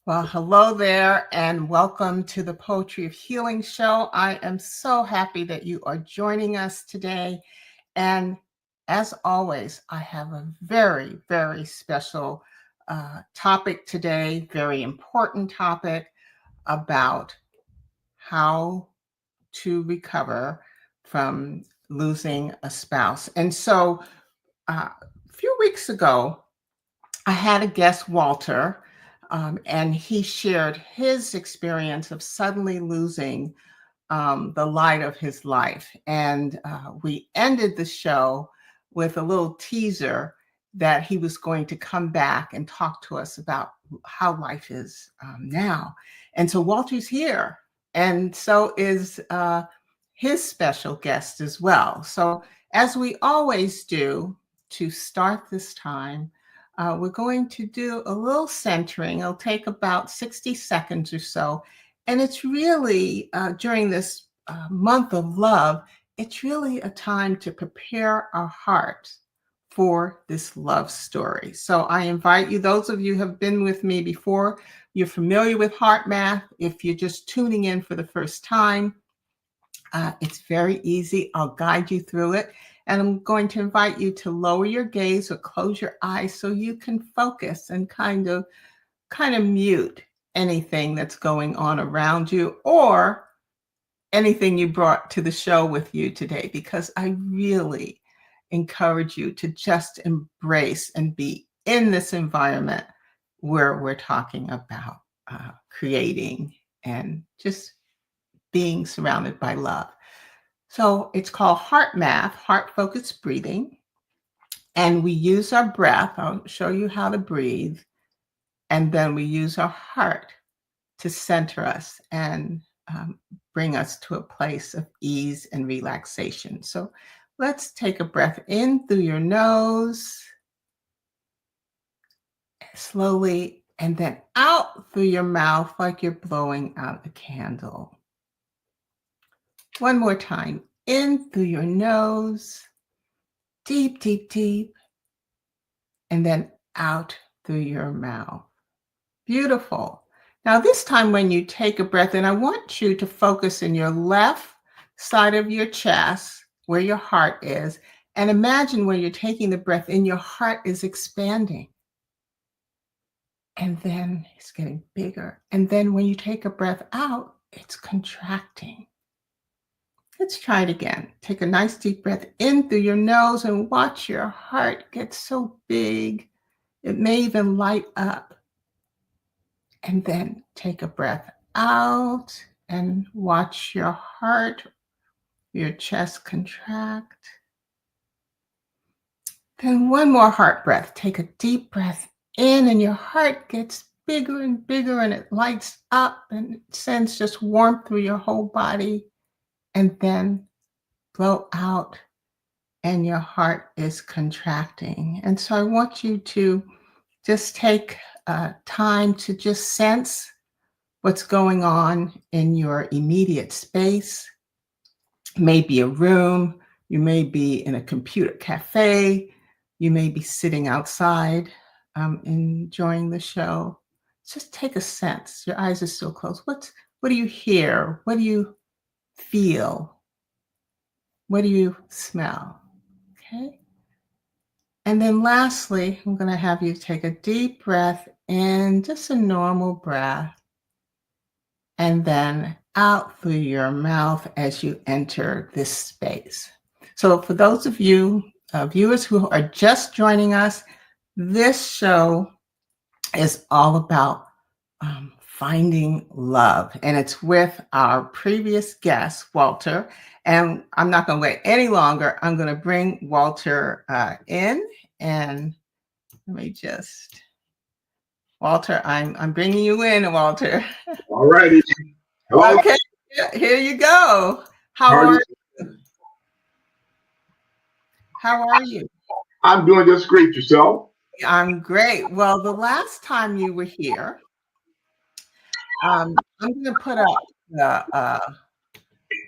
Well, hello there, and welcome to the Poetry of Healing show. I am so happy that you are joining us today. And as always, I have a very, very special topic today, very important topic about how to recover from losing a spouse. And so a few weeks ago, I had a guest, Walter, and he shared his experience of suddenly losing the light of his life. And we ended the show with a little teaser that he was going to come back and talk to us about how life is now. And so Walter's here, and so is his special guest as well. So, as we always do to start this time, we're going to do a little centering. It'll take about 60 seconds or so. And it's really, during this month of love, it's really a time to prepare our hearts for this love story. So I invite you, those of you who have been with me before, you're familiar with heart math. If you're just tuning in for the first time, it's very easy. I'll guide you through it. And I'm going to invite you to lower your gaze or close your eyes so you can focus and kind of mute anything that's going on around you or anything you brought to the show with you today, because I really encourage you to just embrace and be in this environment where we're talking about creating and just being surrounded by love. So it's called heart math, heart focused breathing. And we use our breath. I'll show you how to breathe. And then we use our heart to center us and bring us to a place of ease and relaxation. So let's take a breath in through your nose, slowly, and then out through your mouth like you're blowing out a candle. One more time, in through your nose, deep, deep, deep, and then out through your mouth. Beautiful. Now, this time when you take a breath in, I want you to focus in your left side of your chest where your heart is, and imagine when you're taking the breath in, your heart is expanding. And then it's getting bigger. And then when you take a breath out, it's contracting. Let's try it again. Take a nice deep breath in through your nose and watch your heart get so big. It may even light up. And then take a breath out and watch your heart, your chest contract. Then one more heart breath. Take a deep breath in and your heart gets bigger and bigger and it lights up and it sends just warmth through your whole body. And then blow out and your heart is contracting. And so I want you to just take time to just sense what's going on in your immediate space. Maybe a room, you may be in a computer cafe, you may be sitting outside enjoying the show. Just take a sense. Your eyes are still closed. What do you hear? What do you feel? What do you smell? Okay. And then lastly, I'm going to have you take a deep breath in, just a normal breath, and then out through your mouth as you enter this space. So for those of you viewers who are just joining us, this show is all about finding love, and it's with our previous guest, Walter. And I'm not going to wait any longer. I'm going to bring Walter in, and let me just, Walter, I'm bringing you in, Walter. All righty. Hello. Okay, here you go. How How are you? are you? How are you? I'm doing just great. Yourself? I'm great. Well, the last time you were here, I'm going to put up the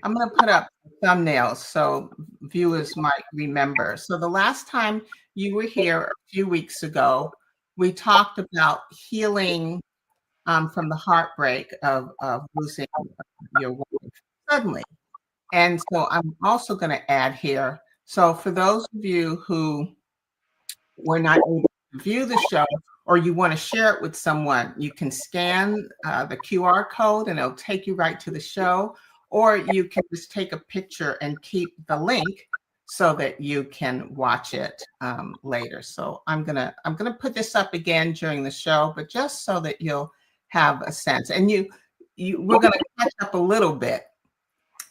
I'm going to put up thumbnails so viewers might remember. So the last time you were here a few weeks ago, we talked about healing from the heartbreak of losing your wife suddenly. And so I'm also going to add here. So for those of you who were not able to view the show, or you want to share it with someone, you can scan the QR code and it'll take you right to the show, or you can just take a picture and keep the link so that you can watch it later. So I'm gonna put this up again during the show, but just so that you'll have a sense. And we're gonna catch up a little bit,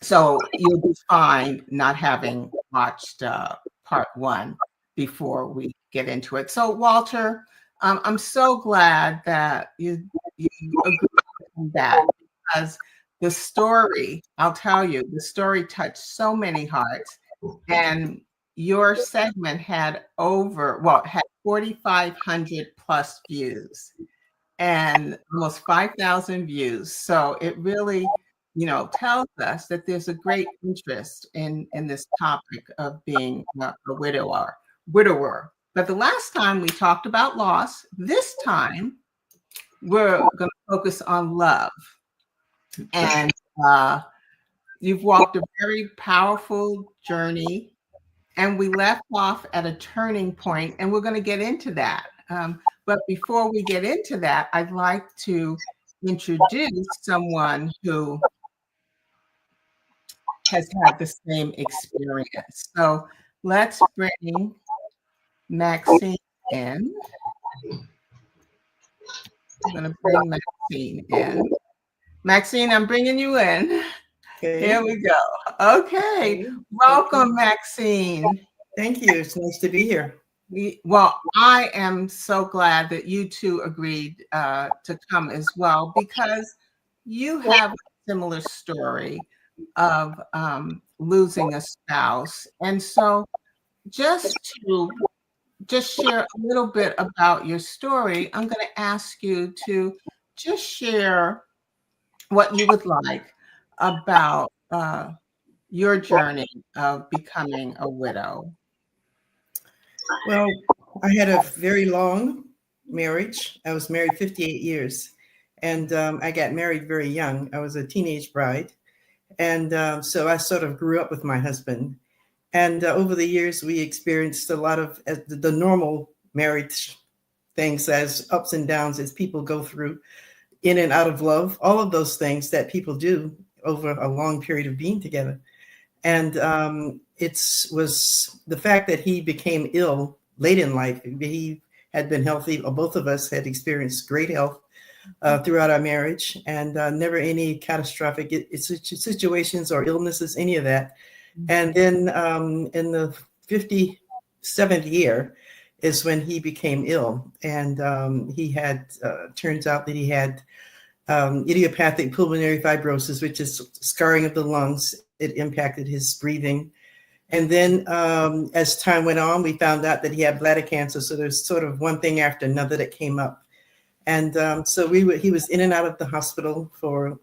so you'll be fine not having watched part one before we get into it. So Walter, I'm so glad that you agree with that, because the story, I'll tell you, the story touched so many hearts, and your segment had 4,500 plus views and almost 5,000 views. So it really, tells us that there's a great interest in this topic of being a widower. But the last time we talked about loss, this time we're going to focus on love. And you've walked a very powerful journey, and we left off at a turning point, and we're going to get into that. But before we get into that, I'd like to introduce someone who has had the same experience. So let's bring Maxine in. I'm going to bring Maxine in. Maxine, I'm bringing you in. Okay. Here we go. Okay. Welcome, Maxine. Thank you. It's nice to be here. Well, I am so glad that you two agreed to come as well, because you have a similar story of losing a spouse. And so just share a little bit about your story, I'm going to ask you to just share what you would like about your journey of becoming a widow. Well, I had a very long marriage. I was married 58 years, and I got married very young. I was a teenage bride. And so I sort of grew up with my husband. And over the years, we experienced a lot of the normal marriage things, as ups and downs as people go through in and out of love, all of those things that people do over a long period of being together. And it was the fact that he became ill late in life. He had been healthy. Both of us had experienced great health throughout our marriage, and never any catastrophic situations or illnesses, any of that. And then in the 57th year is when he became ill. And he had, turns out that he had idiopathic pulmonary fibrosis, which is scarring of the lungs. It impacted his breathing. And then as time went on, we found out that he had bladder cancer. So there's sort of one thing after another that came up. And so he was in and out of the hospital for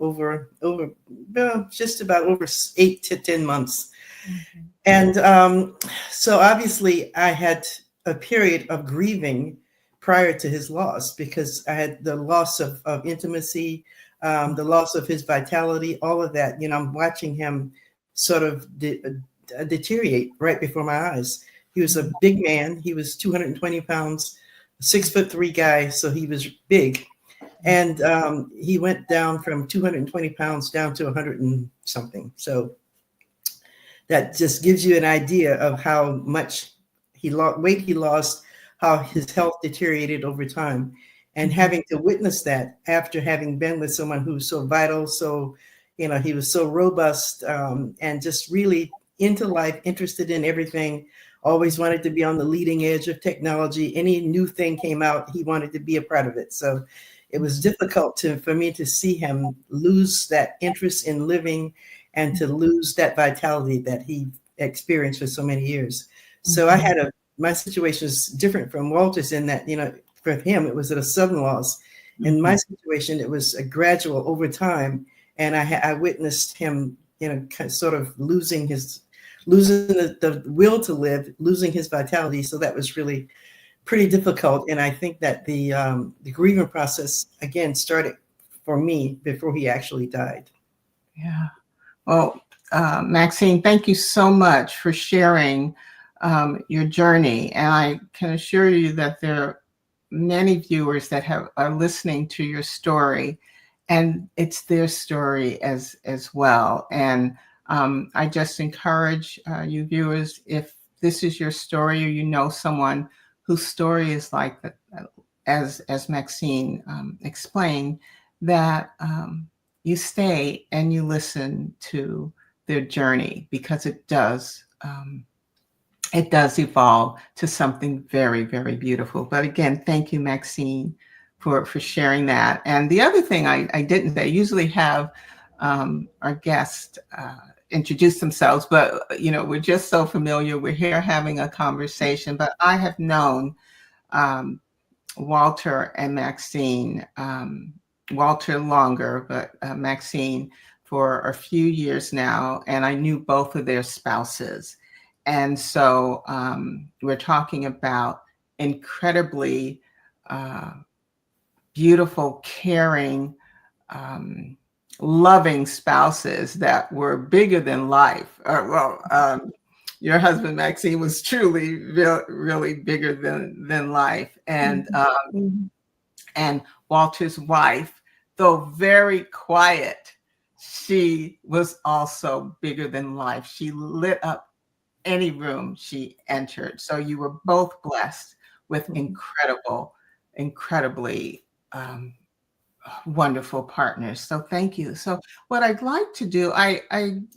just about over 8 to 10 months. Mm-hmm. And so obviously I had a period of grieving prior to his loss, because I had the loss of intimacy, the loss of his vitality, all of that. I'm watching him sort of deteriorate right before my eyes. He was a big man. He was 220 pounds, 6'3" guy. So he was big. And he went down from 220 pounds down to 100 and something. So that just gives you an idea of how much weight he lost, how his health deteriorated over time. And having to witness that after having been with someone who's so vital, so, he was so robust, and just really into life, interested in everything, always wanted to be on the leading edge of technology. Any new thing came out, he wanted to be a part of it. So it was difficult for me to see him lose that interest in living and to lose that vitality that he experienced for so many years. So I had my situation is different from Walter's in that, for him, it was a sudden loss. In my situation, it was a gradual over time. And I witnessed him, sort of losing the will to live, losing his vitality. So that was really pretty difficult. And I think that the grieving process, again, started for me before he actually died. Yeah. Well, Maxine, thank you so much for sharing your journey. And I can assure you that there are many viewers that are listening to your story, and it's their story as well. And I just encourage you viewers, if this is your story or you know someone whose story is like that, as Maxine explained, that you stay and you listen to their journey, because it does evolve to something very, very beautiful. But again, thank you, Maxine, for sharing that. And the other thing I didn't say, I usually have our guests introduce themselves, but we're just so familiar. We're here having a conversation, but I have known Walter and Maxine, Walter longer, but Maxine for a few years now, and I knew both of their spouses. And so we're talking about incredibly beautiful, caring, loving spouses that were bigger than life. Your husband, Maxine, was truly really bigger than life. And and Walter's wife, though very quiet, she was also bigger than life. She lit up any room she entered. So you were both blessed with incredibly wonderful partners. So thank you. So what I'd like to do, I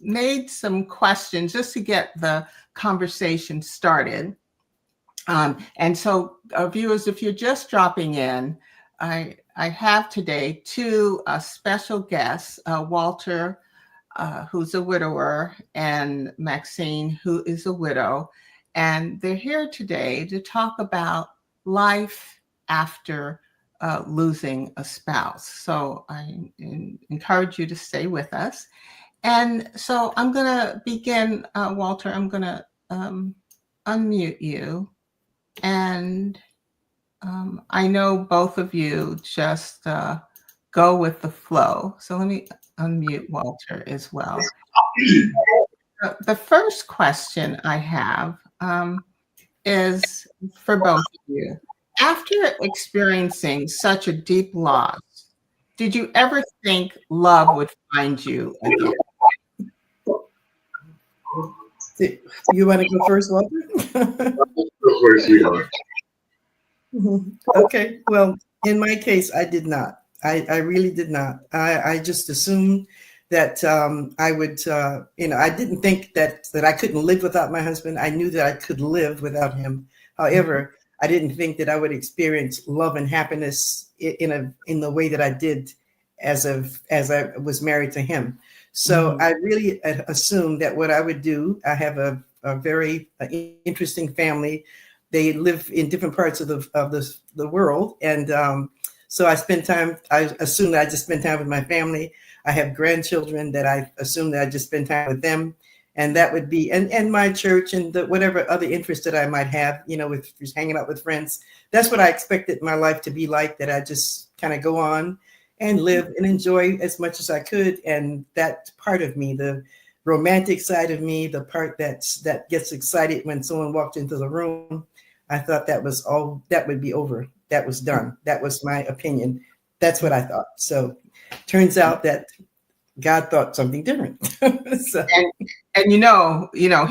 made some questions just to get the conversation started. And so viewers, if you're just dropping in, I have today two special guests, Walter, who's a widower, and Maxine, who is a widow. And they're here today to talk about life after losing a spouse. So I encourage you to stay with us. And so I'm going to begin, Walter, I'm going to unmute you. And I know both of you just go with the flow. So let me unmute Walter as well. The first question I have is for both of you. After experiencing such a deep loss, did you ever think love would find you again? You want to go first, Walter? Go first, sweetheart. Okay. Well, in my case, I did not. I really did not. I just assumed that I would, I didn't think that I couldn't live without my husband. I knew that I could live without him. However, I didn't think that I would experience love and happiness in the way that I did as I was married to him. So I really assumed that what I would do, I have a very interesting family. They live in different parts of the world. And so I assume that I just spend time with my family. I have grandchildren that I assume that I just spend time with them. And that would be, and my church and whatever other interests that I might have, with just hanging out with friends. That's what I expected my life to be like, that I just kind of go on and live and enjoy as much as I could. And that part of me, the romantic side of me, the part that gets excited when someone walked into the room, I thought that would be over. That was done. That was my opinion. That's what I thought. So turns out that God thought something different. So. And he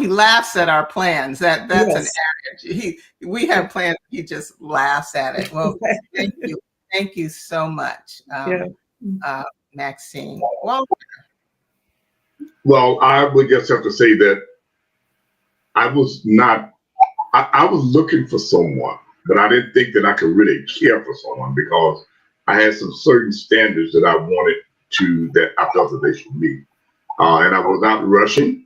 laughs at our plans. That's Yes. an adage. We have plans. He just laughs at it. Well, thank you so much, Maxine. Well, I would just have to say that I was not. I was looking for someone, but I didn't think that I could really care for someone, because I had some certain standards that I wanted that I felt that they should meet. And I was not rushing.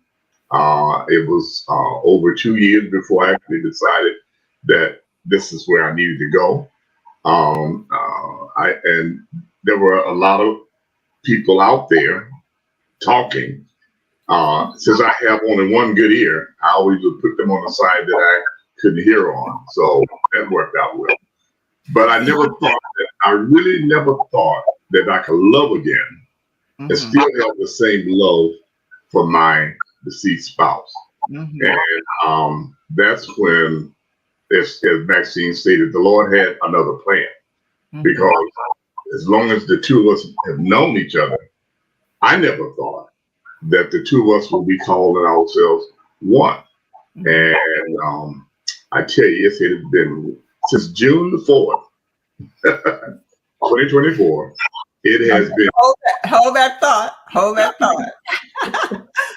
It was over 2 years before I actually decided that this is where I needed to go. And there were a lot of people out there talking. Since I have only one good ear, I always would put them on the side that I couldn't hear on. So that worked out well. But I really never thought that I could love again and still have the same love for my deceased spouse. And that's when, as Maxine stated, the Lord had another plan. Because as long as the two of us have known each other, I never thought that the two of us would be calling ourselves one. And I tell you, it has been since June the 4th, 2024. It has been. Hold that thought. Hold that thought.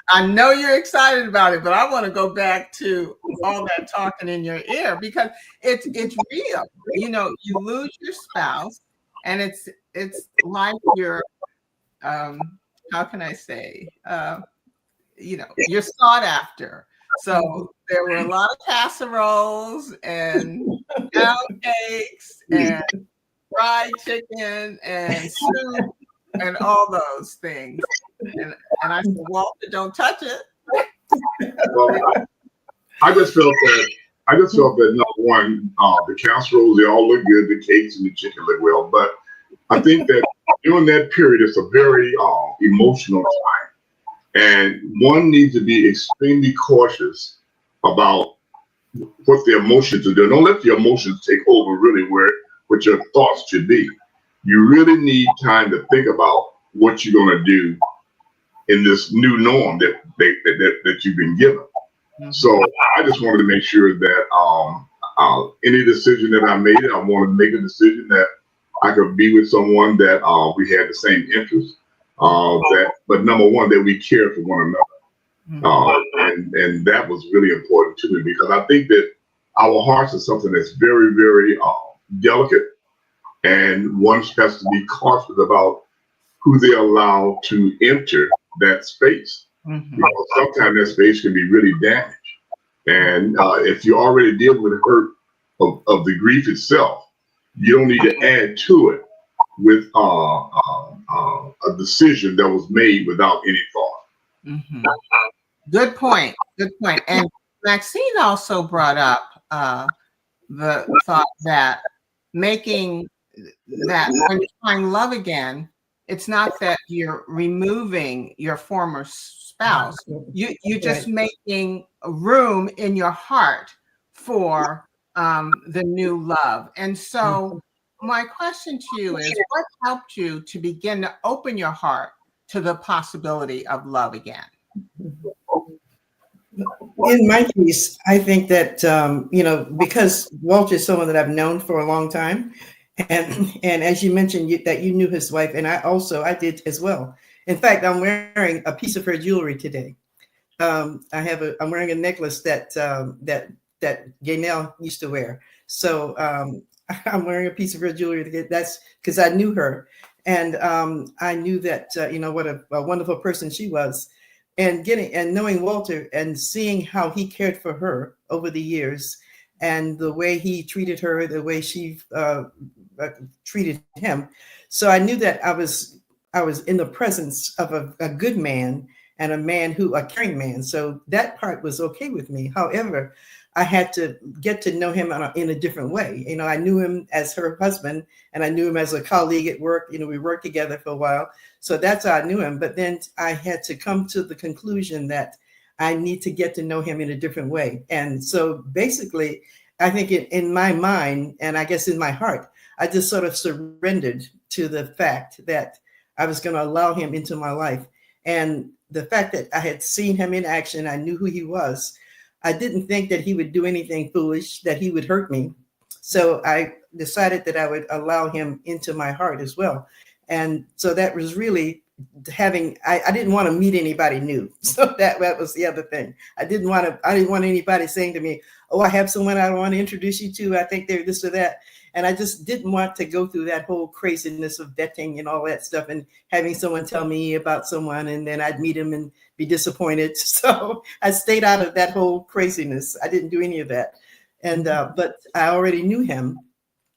I know you're excited about it, but I want to go back to all that talking in your ear because it's real. You know, you lose your spouse, and it's like you're how can I say you know, you're sought after. So there were a lot of casseroles and pound cakes and fried chicken and soup and all those things. And I said, Walter, don't touch it. Well, I just felt that number one, the casseroles, they all look good, the cakes and the chicken look well, but I think that during that period, it's a very emotional time. And one needs to be extremely cautious about what the emotions are doing. Don't let the emotions take over really where what your thoughts should be. You really need time to think about what you're going to do in this new norm that you've been given. So I just wanted to make sure that any decision that I made, I want to make a decision that I could be with someone that we had the same interests. But number one, that we care for one another. And that was really important to me because I think that our hearts are something that's very, very delicate. And one has to be cautious about who they allow to enter that space. Because sometimes that space can be really damaged. And if you're already dealing with hurt of the grief itself, you don't need to add to it with a decision that was made without any thought. Good point. Good point. And Maxine also brought up the thought that making that when you find love again, it's not that you're removing your former spouse. You're just making room in your heart for the new love. And so my question to you is, what helped you to begin to open your heart to the possibility of love again? In my case, I think that, you know, because Walter is someone that I've known for a long time. And as you mentioned that you knew his wife, and I did as well. In fact, I'm wearing a piece of her jewelry today. I'm wearing a necklace that Gaynell used to wear. So I'm wearing a piece of her jewelry. That's because I knew her, and I knew that you know what a wonderful person she was, and knowing Walter and seeing how he cared for her over the years, and the way he treated her, the way she treated him. So I knew that I was in the presence of a good man and a caring man. So that part was okay with me. However, I had to get to know him in a different way. You know, I knew him as her husband, and I knew him as a colleague at work. You know, we worked together for a while. So that's how I knew him. But then I had to come to the conclusion that I need to get to know him in a different way. And so basically, I think in my mind, and I guess in my heart, I just sort of surrendered to the fact that I was going to allow him into my life. And the fact that I had seen him in action, I knew who he was. I didn't think that he would do anything foolish, that he would hurt me. So I decided that I would allow him into my heart as well. And so that was really I didn't want to meet anybody new. So that was the other thing. I didn't want anybody saying to me, oh, I have someone I want to introduce you to. I think they're this or that. And I just didn't want to go through that whole craziness of vetting and all that stuff and having someone tell me about someone and then I'd meet him and be disappointed. So I stayed out of that whole craziness. I didn't do any of that. And but I already knew him.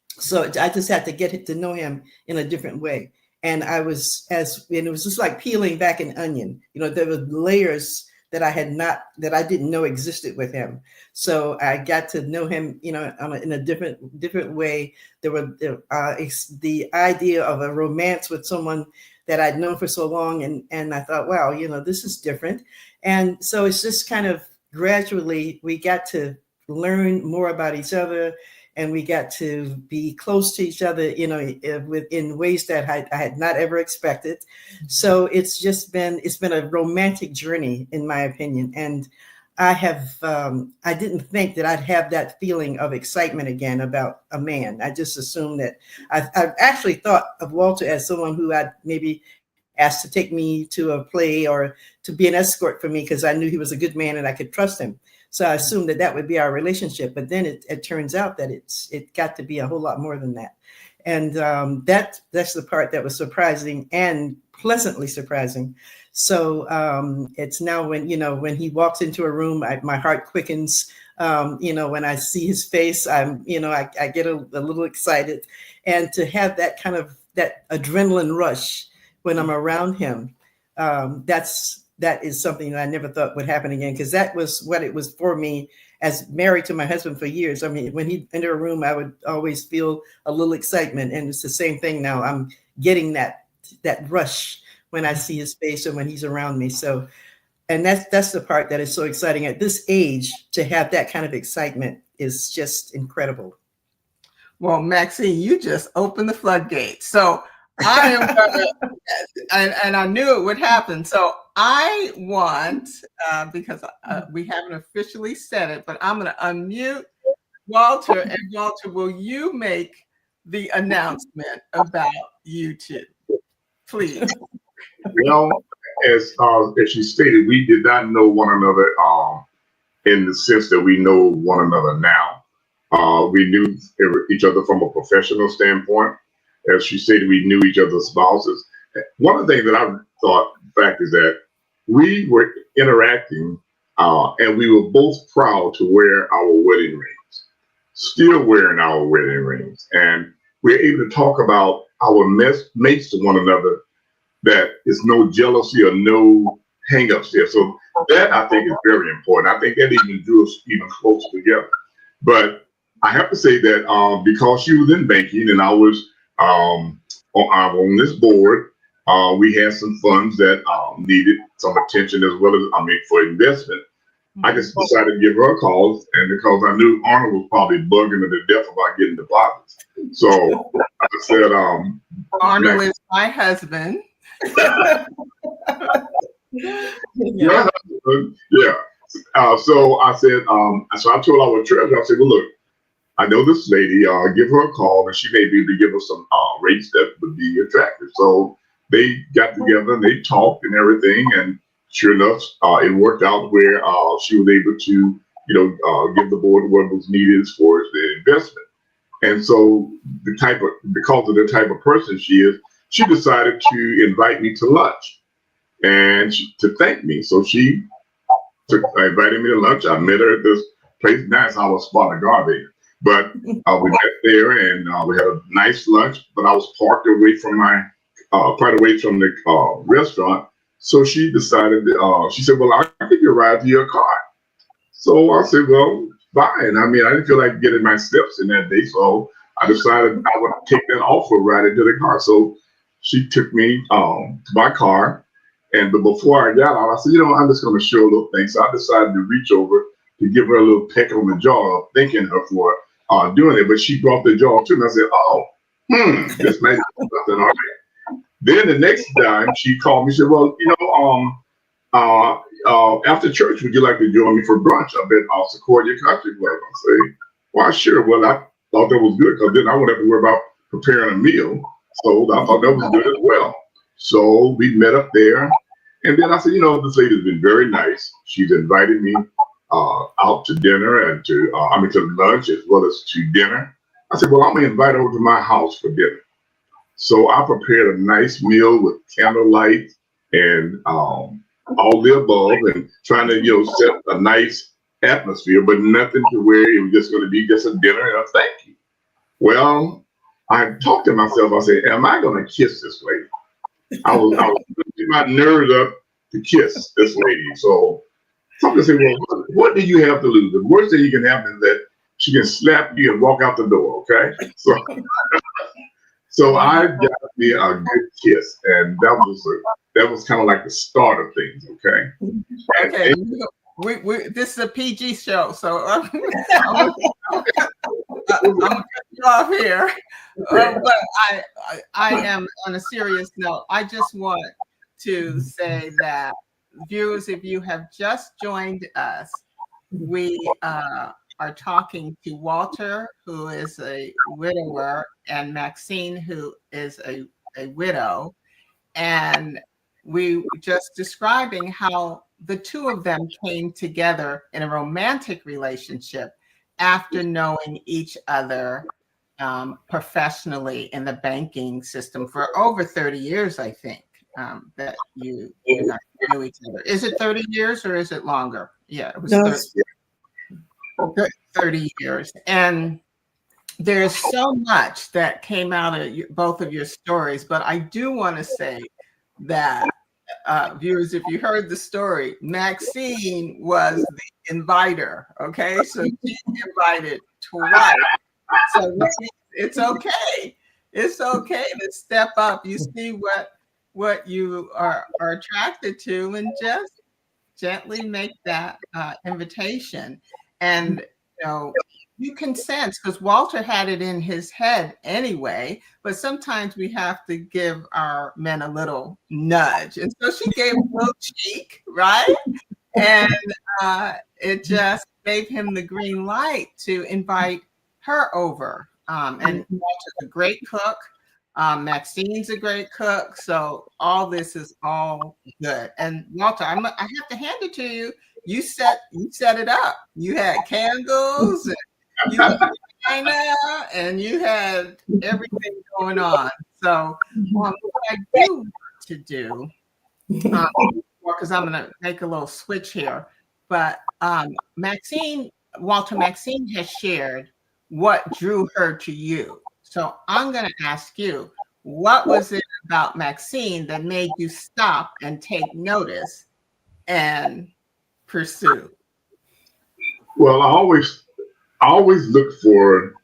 So I just had to get to know him in a different way. And it was just like peeling back an onion. You know, there were layers that I didn't know existed with him. So I got to know him, in a different way. The idea of a romance with someone that I'd known for so long, and I thought, wow, this is different. And so it's just kind of gradually we got to learn more about each other, and we got to be close to each other, in ways that I had not ever expected. So it's been a romantic journey, in my opinion. And I didn't think that I'd have that feeling of excitement again about a man. I just assumed that I've actually thought of Walter as someone who I'd maybe asked to take me to a play or to be an escort for me, because I knew he was a good man and I could trust him. So I assumed that would be our relationship. But then it turns out that it got to be a whole lot more than that. And that's the part that was surprising and pleasantly surprising. So it's now when he walks into a room, my heart quickens. When I see his face, I get a little excited, and to have that kind of that adrenaline rush when I'm around him, that is something that I never thought would happen again, because that was what it was for me as married to my husband for years. I mean, when he entered a room, I would always feel a little excitement, and it's the same thing now. I'm getting that rush when I see his face and when he's around me. So, and that's the part that is so exciting at this age. To have that kind of excitement is just incredible. Well, Maxine, you just opened the floodgates. So I am gonna, and I knew it would happen. So I want, because we haven't officially said it, but I'm going to unmute Walter. And Walter, will you make the announcement about you two, please? As she stated, we did not know one another in the sense that we know one another now. We knew each other from a professional standpoint. As she stated, we knew each other's spouses. One of the things that I thought back is that we were interacting, and we were both proud to wear our wedding rings, still wearing our wedding rings. And we're able to talk about our mates to one another, that is no jealousy or no hang-ups there. So that, I think, is very important. I think that even drew us even closer together. But I have to say that because she was in banking and I was on this board, we had some funds that needed some attention, as well as, for investment. I just decided to give her a call, and because I knew Arnold was probably bugging her to death about getting deposits. So I said, Arnold is my husband. Yeah. So I said, so I told our treasurer, I said, well, look, I know this lady, give her a call, and she may be able to give us some rates that would be attractive. So they got together and they talked and everything, and sure enough, it worked out where she was able to, give the board what was needed as far as the investment. And so because of the type of person she is, she decided to invite me to lunch and to thank me. So she invited me to lunch. I met her at this place. Nice, I was spot of garbage. But we met there and we had a nice lunch, but I was parked away from quite away from the restaurant. So she decided, she said, well, I'll give you a ride to your car. So I said, well, fine. I didn't feel like getting my steps in that day. So I decided I would take that offer right into the car. So she took me to my car. But before I got out, I said, I'm just going to show a little thing. So I decided to reach over to give her a little peck on the jaw, thanking her for doing it. But she brought the jaw to me. I said, this may be something. All right. Then the next time she called me, she said, well, after church, would you like to join me for brunch up at Sequoia Country Club? I say, well, sure. Well, I thought that was good because then I wouldn't have to worry about preparing a meal. So I thought that was good as well. So we met up there. And then I said, this lady's been very nice. She's invited me out to dinner and to lunch as well as to dinner. I said, well, I'm going to invite her over to my house for dinner. So I prepared a nice meal with candlelight and all the above, and trying to, set a nice atmosphere, but nothing to where it was just going to be just a dinner and a thank you. Well, I talked to myself. I said, am I going to kiss this lady? I was putting my nerves up to kiss this lady. So Some people say, well, what do you have to lose? The worst thing you can happen is that she can slap you and walk out the door, okay? So I got me a good kiss, and that was kind of like the start of things, okay? Okay, And we this is a PG show, so I'm gonna cut you off here. But I am on a serious note. I just want to say that viewers, if you have just joined us, we are talking to Walter, who is a widower, and Maxine, who is a widow. And we were just describing how the two of them came together in a romantic relationship after knowing each other professionally in the banking system for over 30 years, I think, that you guys knew each other. Is it 30 years or is it longer? Yeah, it was No, 30, 30 years. And there's so much that came out of both of your stories, but I do want to say that viewers, if you heard the story, Maxine was the inviter. Okay, so she invited twice. So it's okay. It's okay to step up. You see what you are attracted to, and just gently make that invitation. And you can sense, because Walter had it in his head anyway, but sometimes we have to give our men a little nudge. And so she gave a little cheek, right? And it just gave him the green light to invite her over. And Walter's a great cook. Maxine's a great cook. So all this is all good. And Walter, I have to hand it to you. You set it up. You had candles, and you had China, and you had everything going on. So what I do want to do, because I'm going to make a little switch here, but Walter Maxine has shared what drew her to you. So I'm going to ask you, what was it about Maxine that made you stop and take notice and pursue? well, I always look for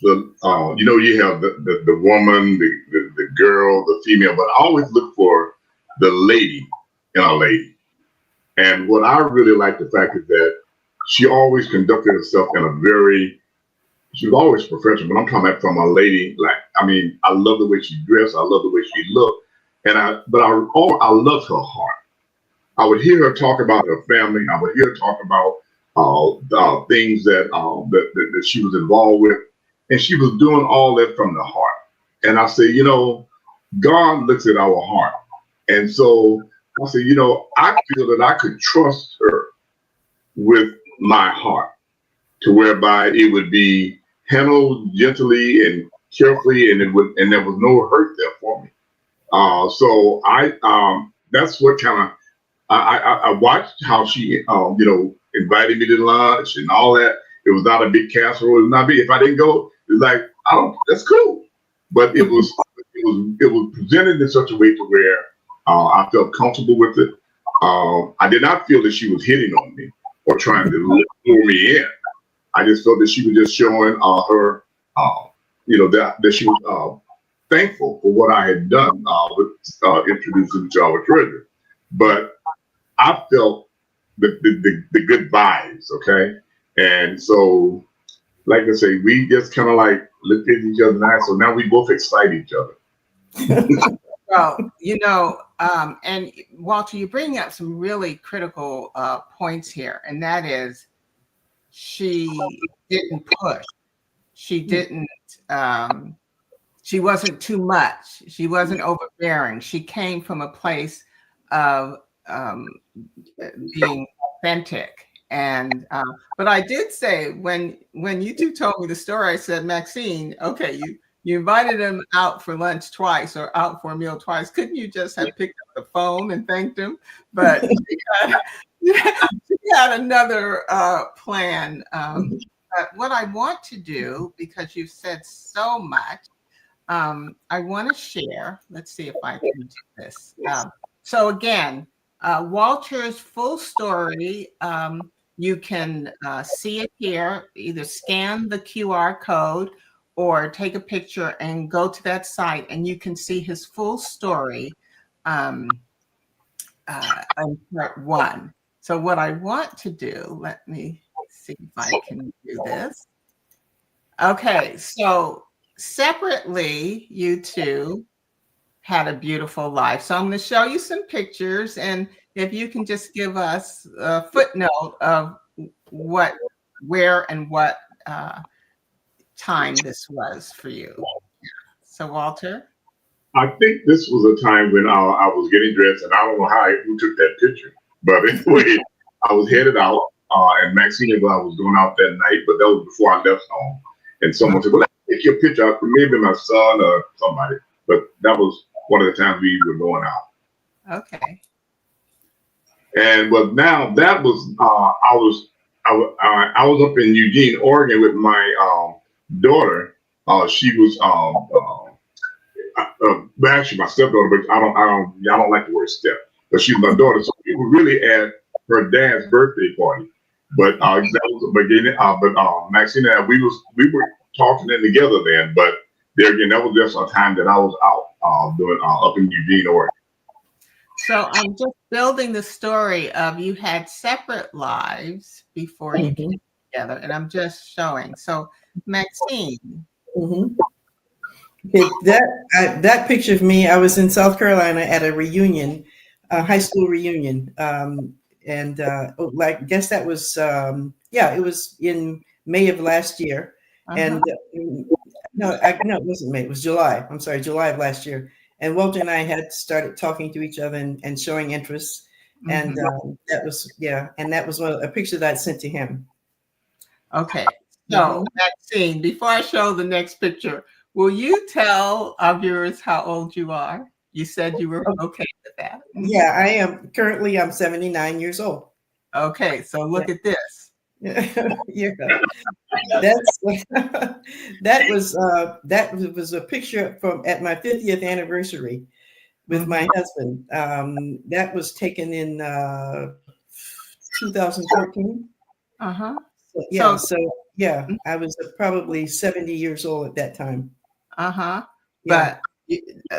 the you have the woman, the girl, the female, but I always look for the lady in a lady. And what I really like the fact is that she always conducted herself in a very, she was always professional. But I'm coming from a lady, like, I mean, I love the way she dressed, I love the way she looked, I loved her heart. I would hear her talk about her family. I would hear her talk about things that she was involved with, and she was doing all that from the heart. And I say, God looks at our heart, and so I say, I feel that I could trust her with my heart, to whereby it would be handled gently and carefully, and there was no hurt there for me. So that's what kind of I watched how she, invited me to lunch and all that. It was not a big casserole. It was not big. If I didn't go, it's like, I don't. That's cool. But it was presented in such a way to where I felt comfortable with it. I did not feel that she was hitting on me or trying to lure me in. I just felt that she was just showing her, that she was thankful for what I had done with introducing to our treasure. But I felt the good vibes, okay? And so, like I say, we just kind of like looked at each other and eyes, so now we both excite each other. Well, and Walter, you bring up some really critical points here, and that is she didn't push. She didn't, she wasn't too much. She wasn't overbearing. She came from a place of being authentic. And but I did say, when you two told me the story, I said, Maxine, okay, you invited him out for lunch twice or out for a meal twice. Couldn't you just have picked up the phone and thanked him? But she had another plan. But what I want to do, because you've said so much, I want to share. Let's see if I can do this. So again, Walter's full story, you can see it here. Either scan the QR code or take a picture and go to that site, and you can see his full story in part one. So what I want to do, let me see if I can do this. Okay, so separately, you two had a beautiful life. So I'm going to show you some pictures, and if you can just give us a footnote of what, where, and what time this was for you. So Walter? I think this was a time when I was getting dressed, and I don't know who took that picture. But anyway, I was headed out, and Maxine and I was going out that night, but that was before I left home. And someone said, "Well, let's take your picture." Maybe my son or somebody. But that was one of the times we were going out. Okay. And but now that was I was up in Eugene, Oregon with my daughter. She was actually my stepdaughter, but I don't like the word step, but she's my daughter. So we were really at her dad's birthday party. But that was the beginning. But Maxine and I, we were talking in together then. But there again, that was just a time that I was out doing up in Eugene, Oregon. So I'm just building the story of you had separate lives before you came together, and I'm just showing. So Maxine. Okay, that picture of me, I was in South Carolina at a reunion, a high school reunion, and guess that was it was in May of last year, and no, it wasn't May, it was July. I'm sorry, July of last year. And Walter and I had started talking to each other and showing interest, and that was and that was a picture that I sent to him. Okay, so Maxine, before I show the next picture, will you tell our viewers how old you are? You said you were okay with that. Yeah, I am. Currently, I'm 79 years old. Okay, so look at this. Yeah, that was a picture from at my 50th anniversary with my husband. That was taken in 2014. I was probably 70 years old at that time. But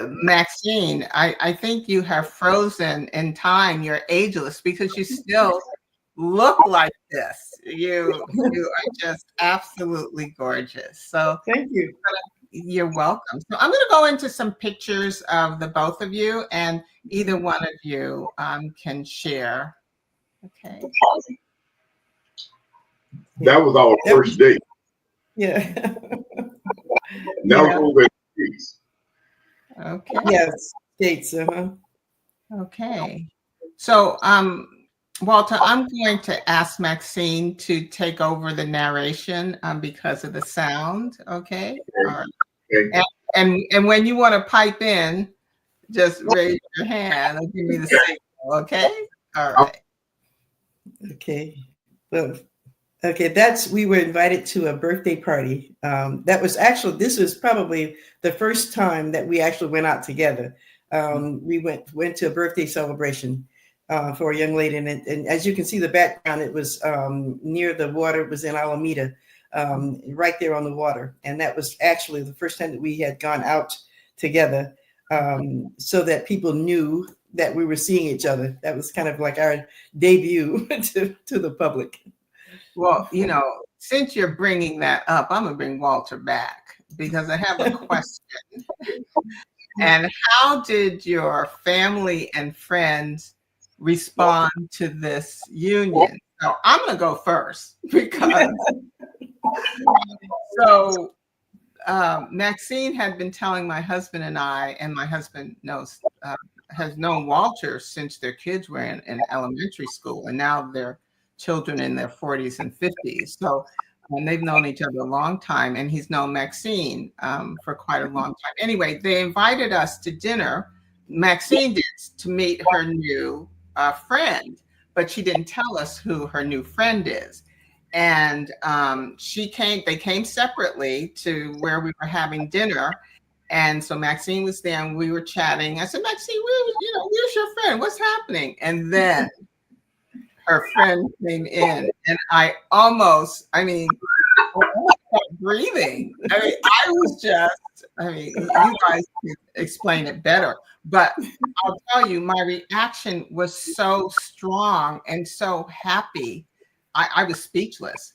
Maxine, I think you have frozen in time. You're ageless because you still look like this. You are just absolutely gorgeous. So thank you. You're welcome. So I'm going to go into some pictures of the both of you, and either one of you can share. Okay. That was our first date. Yeah. That was over at States. Okay. Yes, States. Okay. So, Walter, I'm going to ask Maxine to take over the narration because of the sound. Okay. All right. Okay. And when you want to pipe in, just raise your hand and give me the signal. Okay. All right. Okay. Well, okay. We were invited to a birthday party. This was probably the first time that we actually went out together. We went to a birthday celebration for a young lady, and as you can see the background, it was near the water. It was in Alameda, right there on the water, and that was actually the first time that we had gone out together, so that people knew that we were seeing each other. That was kind of like our debut to the public. Well, since you're bringing that up, I'm going to bring Walter back because I have a question. And how did your family and friends respond to this union? So I'm going to go first because Maxine had been telling my husband and I, and my husband has known Walter since their kids were in elementary school, and now they're children in their 40s and 50s. So they've known each other a long time, and he's known Maxine for quite a long time. Anyway, they invited us to dinner. Maxine did, to meet her new friend, but she didn't tell us who her new friend is. And they came separately to where we were having dinner. And so Maxine was there and we were chatting. I said, Maxine, where's your friend? What's happening? And then her friend came in and I almost stopped breathing. You guys can explain it better. But I'll tell you, my reaction was so strong and so happy. I was speechless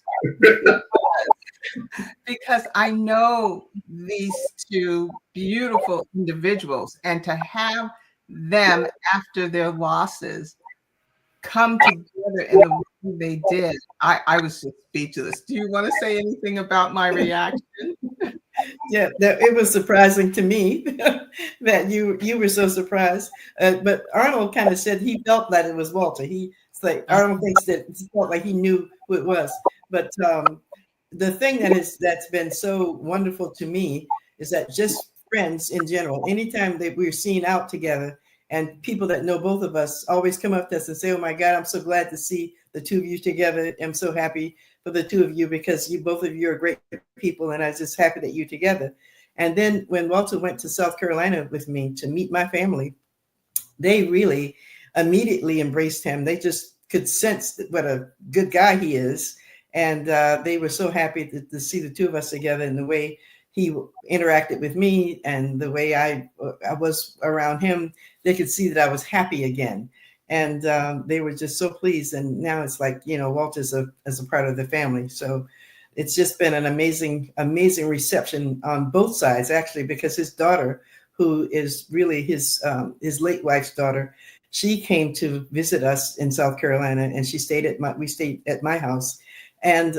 because I know these two beautiful individuals, and to have them after their losses come together in the way they did, I was just speechless. Do you want to say anything about my reaction? Yeah, it was surprising to me that you were so surprised. But Arnold kind of said he felt that it was Walter. Arnold thinks that he felt like he knew who it was. But the thing that's been so wonderful to me is that just friends in general, anytime that we're seen out together, and people that know both of us always come up to us and say, "Oh my God, I'm so glad to see the two of you together. I'm so happy for the two of you because both of you are great people, and I'm just happy that you're together." And then when Walter went to South Carolina with me to meet my family, they really immediately embraced him. They just could sense what a good guy he is. And they were so happy to see the two of us together, and the way he interacted with me and the way I was around him. They could see that I was happy again. And they were just so pleased. And now it's like, Walter's as a part of the family. So it's just been an amazing, amazing reception on both sides, actually, because his daughter, who is really his late wife's daughter, she came to visit us in South Carolina, and we stayed at my house. And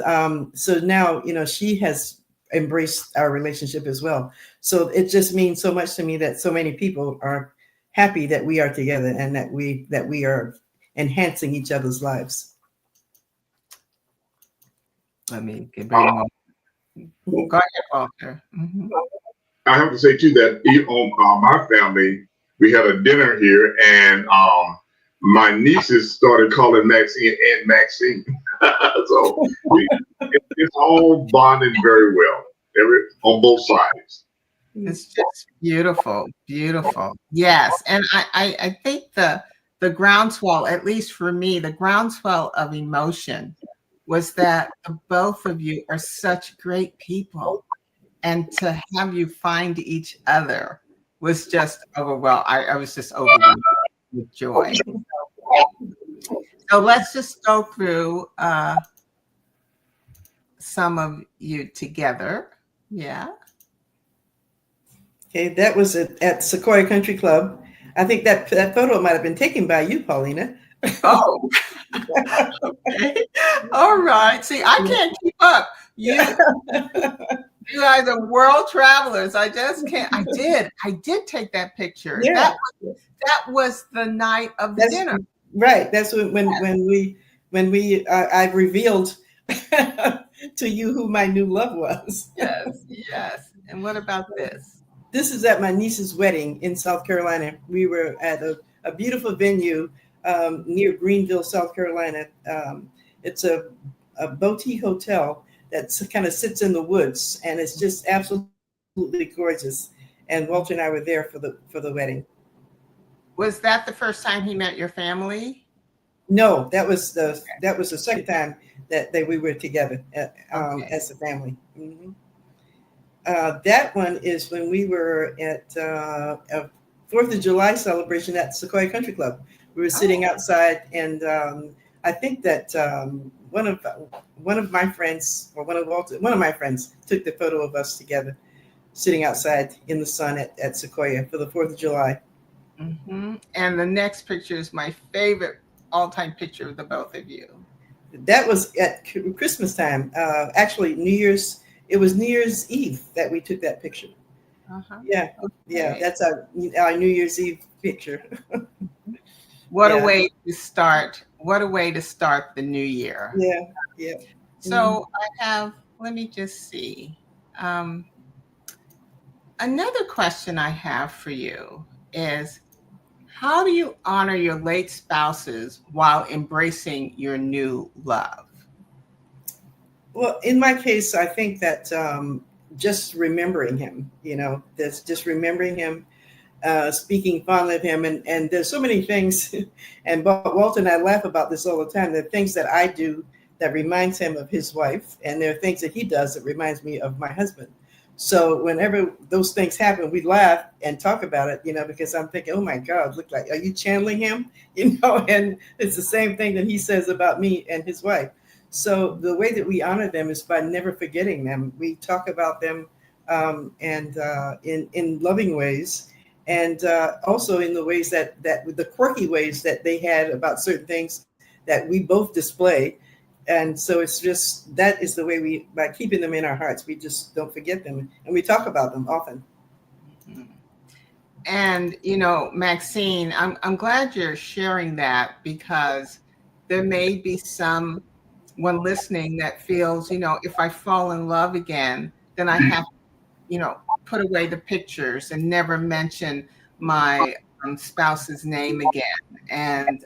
so now, she has embraced our relationship as well. So it just means so much to me that so many people are happy that we are together and that we are enhancing each other's lives. Let me get ready. Go ahead, Walter. Mm-hmm. I have to say too that on my family, we had a dinner here, and my nieces started calling Maxine Aunt Maxine. So it's all bonded very well, on both sides. It's just beautiful, beautiful. Yes, and I think the groundswell, at least for me, the groundswell of emotion was that the both of you are such great people, and to have you find each other was just overwhelmed. I was just overwhelmed with joy. So let's just go through some of you together. Yeah. Okay, that was at Sequoia Country Club. I think that photo might have been taken by you, Paulina. Oh, okay. All right. See, I can't keep up. You guys are world travelers. I just can't. I did take that picture. Yeah. That was the night of the dinner. Right. That's when I revealed to you who my new love was. Yes. And what about this? This is at my niece's wedding in South Carolina. We were at a beautiful venue near Greenville, South Carolina. It's a boutique hotel that kind of sits in the woods, and it's just absolutely gorgeous. And Walter and I were there for the wedding. Was that the first time he met your family? No, that was the second time that we were together as a family. Mm-hmm. That one is when we were at a 4th of July celebration at Sequoia Country Club. We were sitting outside, and I think that one of my friends, or one of my friends, took the photo of us together, sitting outside in the sun at Sequoia for the 4th of July. Mm-hmm. And the next picture is my favorite all-time picture of the both of you. That was at Christmas time. Actually, it was New Year's Eve that we took that picture. Uh-huh. Yeah, okay. Yeah, that's our New Year's Eve picture. What a way to start! What a way to start the new year. Yeah. So let me just see. Another question I have for you is, how do you honor your late spouses while embracing your new love? Well, in my case, I think that just remembering him, that's just remembering him, speaking fondly of him. And there's so many things, and Walter and I laugh about this all the time. There are things that I do that reminds him of his wife, and there are things that he does that reminds me of my husband. So whenever those things happen, we laugh and talk about it, because I'm thinking, oh my God, look like, are you channeling him? And it's the same thing that he says about me and his wife. So the way that we honor them is by never forgetting them. We talk about them, and in loving ways, and also in the ways that the quirky ways that they had about certain things that we both display. And so it's just, that is the way by keeping them in our hearts, we just don't forget them, and we talk about them often. And Maxine, I'm glad you're sharing that, because there may be someone listening that feels, if I fall in love again, then I have put away the pictures and never mention my spouse's name again. And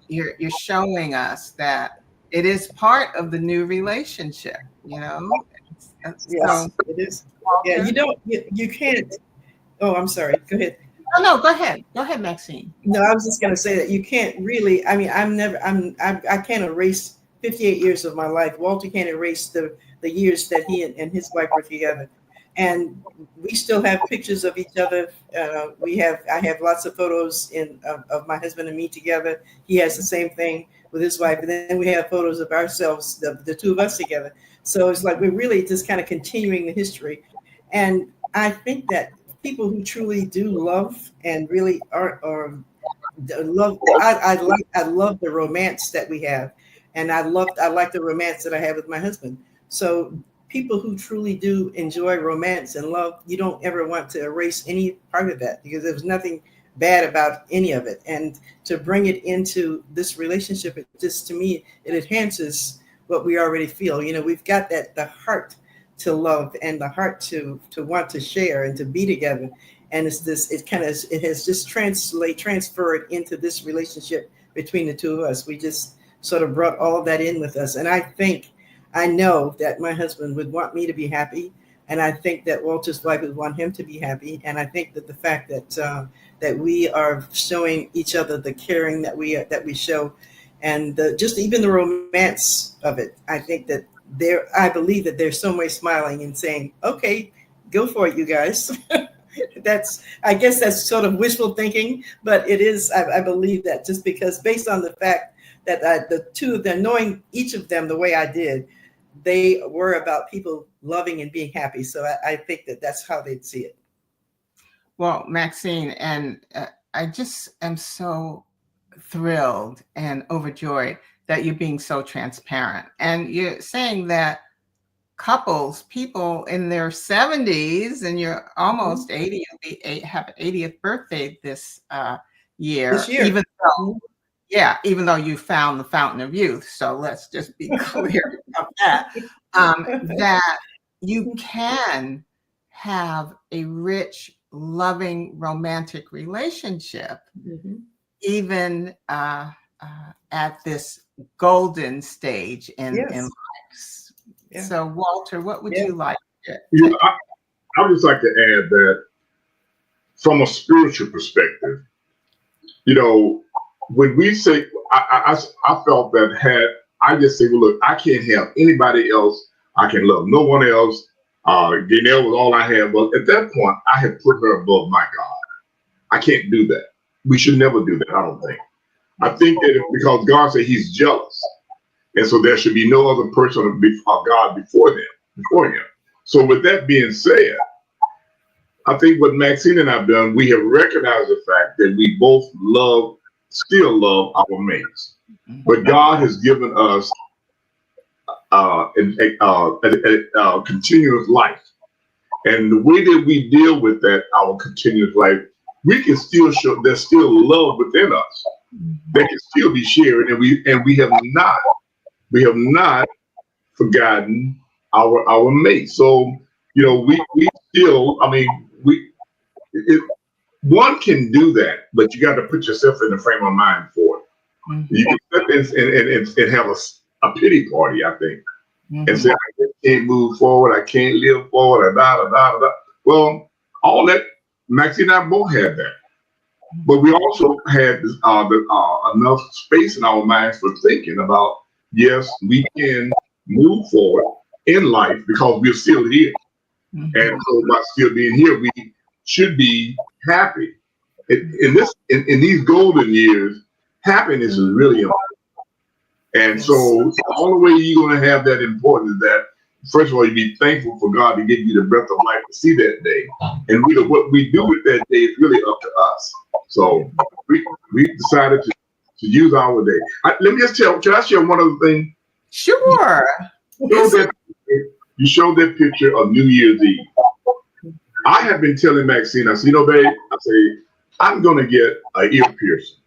you're showing us that it is part of the new relationship. Yes, So, it is. Yeah, Walter? you can't. Oh, I'm sorry. Go ahead. Oh, no, go ahead. Go ahead, Maxine. No, I was just going to say that you can't really. I mean, I can't erase 58 years of my life. Walter can't erase the years that he and his wife were together, and we still have pictures of each other. I have lots of photos of my husband and me together. He has the same thing with his wife, and then we have photos of ourselves, the two of us together. So it's like we're really just kind of continuing the history, and I think that people who truly do love and really are love. I love the romance that we have, and I like the romance that I have with my husband. So people who truly do enjoy romance and love, you don't ever want to erase any part of that, because there's nothing bad about any of it. And to bring it into this relationship, it just, to me, it enhances what we already feel. We've got the heart to love and the heart to want to share and to be together. And it has just transferred into this relationship between the two of us. We just sort of brought all that in with us. And I know that my husband would want me to be happy. And I think that Walter's wife would want him to be happy. And I think that the fact that we are showing each other the caring that we show, and just even the romance of it, I think that I believe that they're somewhere smiling and saying, okay, go for it, you guys. I guess that's sort of wishful thinking, but it is, I believe that, just because based on the fact that the two of them, knowing each of them the way I did, they were about people loving and being happy. So I think that that's how they'd see it. Well, Maxine, and I just am so thrilled and overjoyed that you're being so transparent. And you're saying that people in their 70s, and you're almost 80, you'll have an 80th birthday this year. This year. Even though you found the fountain of youth. So let's just be clear about that. That you can have a rich, loving, romantic relationship, even at this golden stage in life. Yeah. So, Walter, what would you like to I would just like to add that from a spiritual perspective, when we say, I felt that I just say, well, look, I can't have anybody else. I can love no one else. Danielle was all I had. Well, at that point, I had put her above my God. I can't do that. We should never do that, I don't think. I think that because God said he's jealous. And so there should be no other person of God before him. So with that being said, I think what Maxine and I have done, we have recognized the fact that we both still love our mates. But God has given us a continuous life. And the way that we deal with that, our continuous life, we can still show there's still love within us that can still be shared. And we have not forgotten our mate. So, we still, one can do that, but you got to put yourself in the frame of mind for it. You can step in and have a pity party, I think. and say, I just can't move forward, I can't live forward, da. Well, all that, Maxine and I both had that. But we also had enough space in our minds for thinking about, yes, we can move forward in life because we're still here. And so by still being here, we should be happy. In these golden years, happiness is really important. And so the only way you're going to have that importance is that, first of all, you be thankful for God to give you the breath of life to see that day. And what we do with that day is really up to us. So we decided to use our day. Let me just can I share one other thing? Sure. You showed that picture of New Year's Eve. I have been telling Maxine, I said, babe, I say, I'm going to get an ear piercing.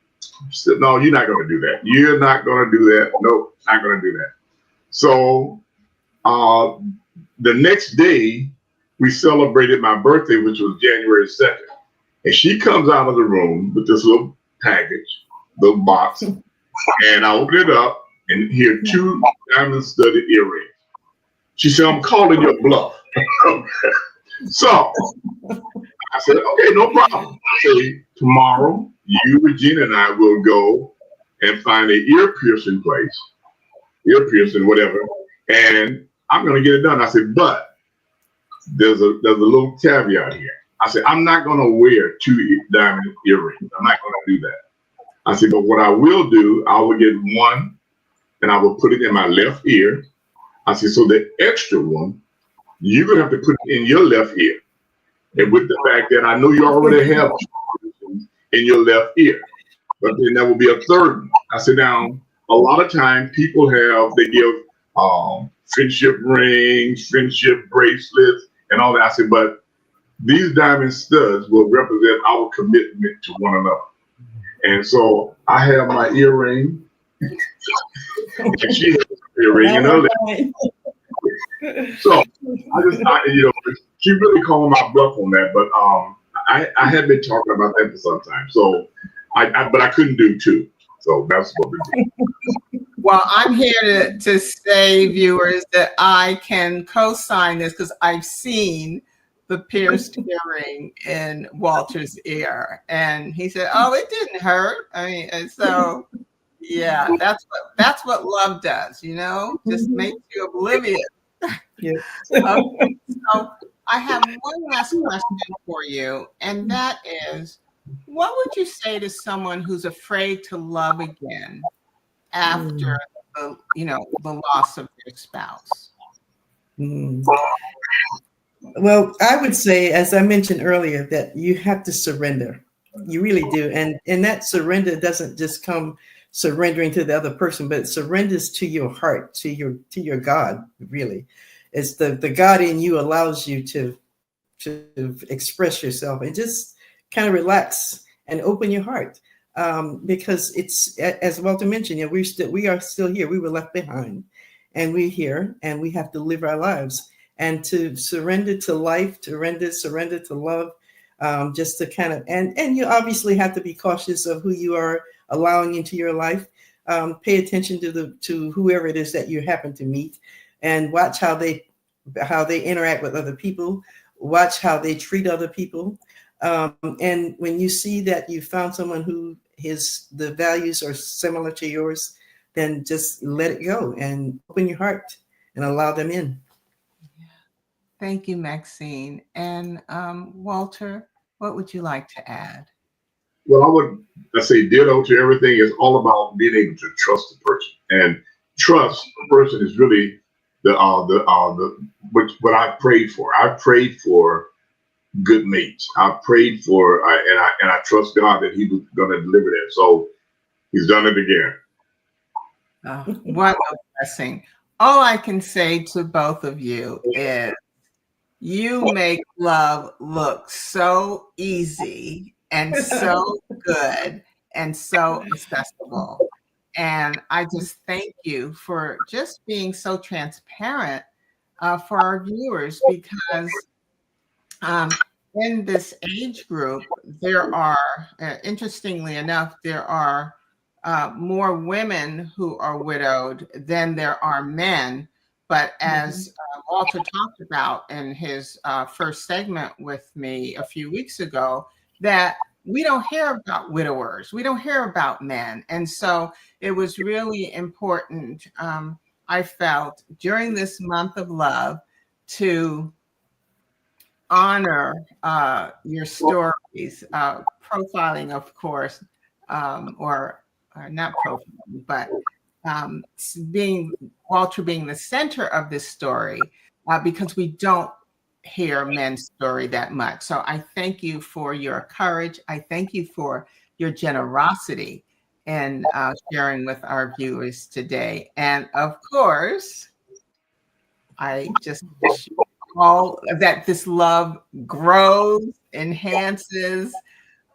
She said, no, you're not going to do that. You're not going to do that. Nope, not going to do that. So the next day, we celebrated my birthday, which was January 2nd. And she comes out of the room with this little package, little box, and I open it up and here 2 diamond-studded earrings. She said, I'm calling your bluff. So I said, okay, no problem. I say, tomorrow, you, Regina, and I will go and find an ear piercing place, whatever, and I'm going to get it done. I said, but there's a little caveat here. I said, I'm not going to wear 2 diamond earrings. I'm not going to do that. I said, but what I will do, I will get one and I will put it in my left ear. I said, so the extra one, you're going to have to put it in your left ear. And with the fact that I know you already have in your left ear, but then there will be a third one. I said, now, a lot of time people they give friendship rings, friendship bracelets, and all that. I said, but these diamond studs will represent our commitment to one another. And so I have my earring, and she has an earring in her left. So she really called my bluff on that, but I had been talking about that for some time. So but I couldn't do 2. So that's what we did. Well, I'm here to say, viewers, that I can co-sign this because I've seen the pierced earring in Walter's ear, and he said, "Oh, it didn't hurt." I mean, and so yeah, that's what love does, just makes you oblivious. Yes. Okay, so I have one last question for you, and that is, what would you say to someone who's afraid to love again after the loss of their spouse? Well, I would say, as I mentioned earlier, that you have to surrender. You really do. And that surrender doesn't just come surrendering to the other person, but it surrenders to your heart, to your God, really. It's the God in you allows you to express yourself and just kind of relax and open your heart. Because it's, as Walter mentioned, we are still here. We were left behind, and we're here, and we have to live our lives. And to surrender to life, surrender to love, just to kind of, and you obviously have to be cautious of who you are allowing into your life. Pay attention to whoever it is that you happen to meet, and watch how they interact with other people. Watch how they treat other people. And when you see that you found someone who the values are similar to yours, then just let it go and open your heart and allow them in. Thank you, Maxine. And Walter, what would you like to add? Well, I say ditto to everything. It's all about being able to trust the person, and trust the person is really what I prayed for. I prayed for good mates. I prayed for, and I trust God that He was going to deliver that. So He's done it again. Oh, what a blessing. All I can say to both of you is, you make love look so easy and so good and so accessible. And I just thank you for just being so transparent for our viewers, because in this age group, there are, interestingly enough, there are more women who are widowed than there are men. But as Walter talked about in his first segment with me a few weeks ago, that we don't hear about widowers, we don't hear about men. And so it was really important, I felt, during this month of love to honor your stories, profiling, of course, or not profiling, but being Walter being the center of this story, because we don't hear men's story that much. So I thank you for your courage. I thank you for your generosity in sharing with our viewers today. And of course, I just wish you all that this love grows, enhances,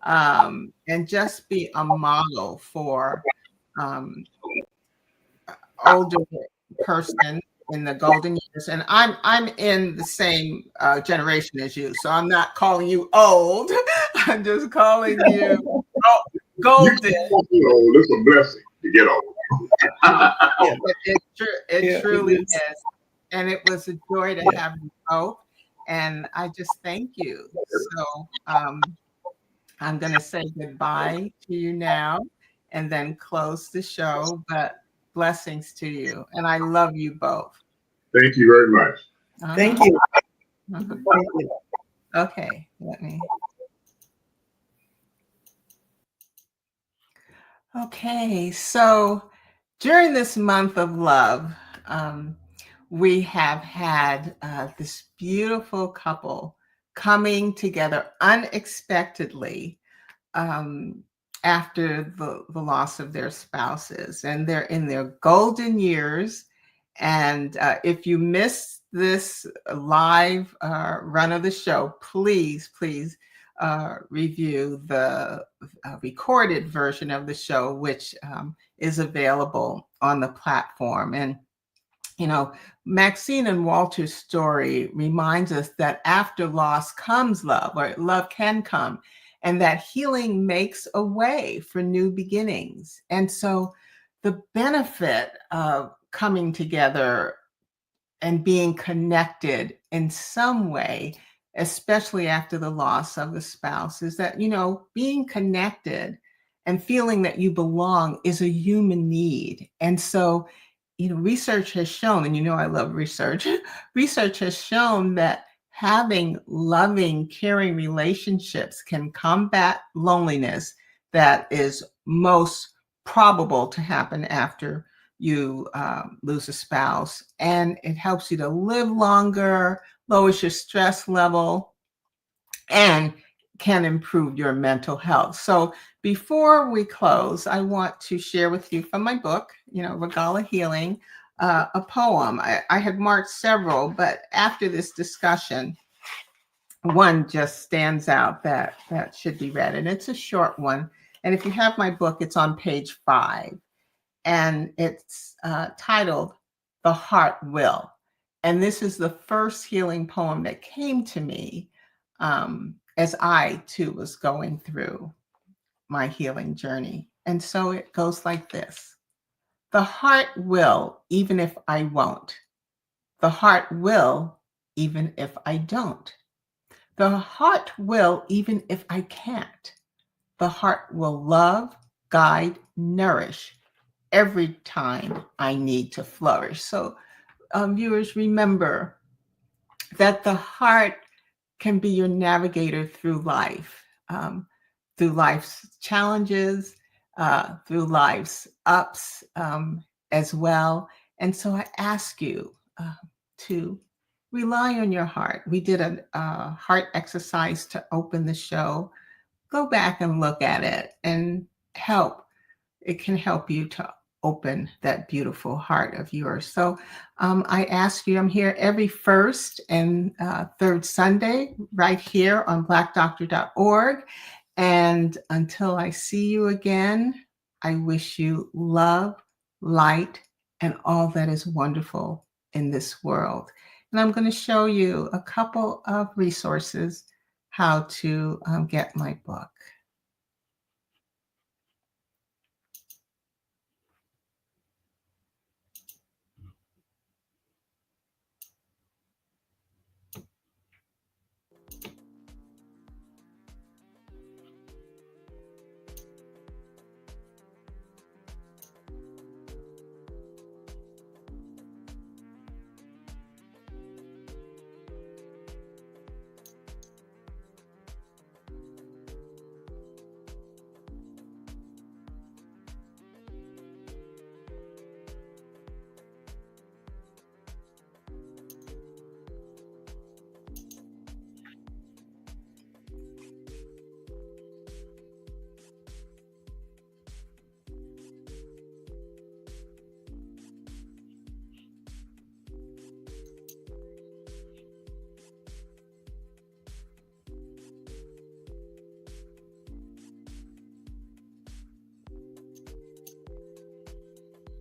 and just be a model for um, older person in the golden years. And I'm in the same generation as you, so I'm not calling you old. I'm just calling you golden. It's a blessing to get old. It truly is. And it was a joy to have you both. And I just thank you. So I'm going to say goodbye to you now and then close the show. But blessings to you. And I love you both. Thank you very much. Thank you. Uh-huh. Thank you. Okay, let me. Okay, so during this month of love, we have had this beautiful couple coming together unexpectedly after the loss of their spouses, and they're in their golden years. And if you missed this live run of the show, please review the recorded version of the show, which is available on the platform. And you know, Maxine and Walter's story reminds us that after loss comes love, or love can come, and that healing makes a way for new beginnings. And so the benefit of coming together and being connected in some way, especially after the loss of the spouse, is that, you know, being connected and feeling that you belong is a human need. And so, you know, research has shown, and you know, I love research, research has shown that having loving, caring relationships can combat loneliness that is most probable to happen after you lose a spouse. And it helps you to live longer, lowers your stress level, and can improve your mental health. So before we close, I want to share with you from my book, you know, Regala Healing, a poem. I had marked several, but after this discussion, one just stands out that should be read. And it's a short one. And if you have my book, it's on page 5. And it's titled The Heart Will. And this is the first healing poem that came to me as I too was going through my healing journey. And so it goes like this. The heart will, even if I won't. The heart will, even if I don't. The heart will, even if I can't. The heart will love, guide, nourish every time I need to flourish. So viewers, remember that the heart can be your navigator through life, through life's challenges, through life's ups as well. And so I ask you to rely on your heart. We did a heart exercise to open the show. Go back and look at it and it can help you to open that beautiful heart of yours. So I ask you, I'm here every first and third Sunday right here on blackdoctor.org. And until I see you again, I wish you love, light, and all that is wonderful in this world. And I'm going to show you a couple of resources how to get my book.